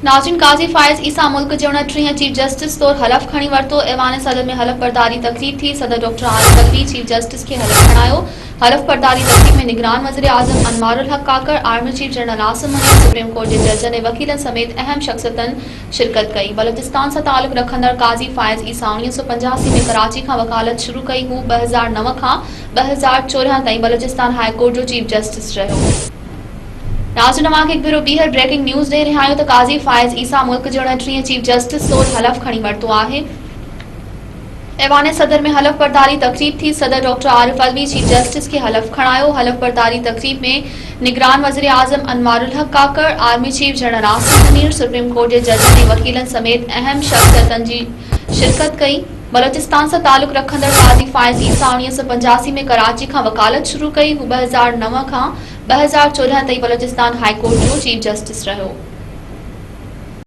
नाज़रीन, काज़ी फ़ाइज़ ईसा मुल्क जे 29 chief justice तौर हलफ खणी वरितो। ऐवान सदर में हलफ बरदारी तकरीब थी। सदर doctor Arif Alvi chief justice के हलफ खणायो। हलफ बरदारी तकरीब में निगरान वज़ीर आज़म Anwarul Haq Kakar, army chief general Asim Munir, supreme court के जजन ऐं वकीलन समेत अहम शख्सियतन शिरकत कई। बलोचिस्तान से ताल्लुक़ रखंदड़ काज़ी फ़ाइज़ ईसा 1985 में कराची का वकालत शुरू कई। हू 2009 खां 2014 ताईं बलोचिस्तान हाई कोर्ट जो चीफ जस्टिस रहियो। नाज़रीन, तव्हांखे हिकु भेरो ॿीहर ब्रेकिंग न्यूज़ ॾेई रहिया आहियूं त काज़ी फ़ाइज़ ईसा मुल्क जे 29 चीफ जस्टिस तौर हलफ खणी वरितो आहे। ऐवान सदर में हलफ बरदारी तकरीब थी। सदर doctor Arif Alvi chief justice के हलफ खणायो। हलफ बरदारी तकरीब में निगरान वज़ीर आज़म Anwarul Haq Kakar, army chief general Asim Munir, supreme court के जजन ऐं वकीलन समेत अहम शख्सियतन जी शिरकत कई। बलोचिस्तान से ताल्लुक़ रखंदड़ काज़ी फ़ाइज़ ईसा 1985 में कराची का वकालत शुरू कई। हू 2009 खां 2014 ताईं बलोचिस्तान हाई कोर्ट जो चीफ जस्टिस रहियो।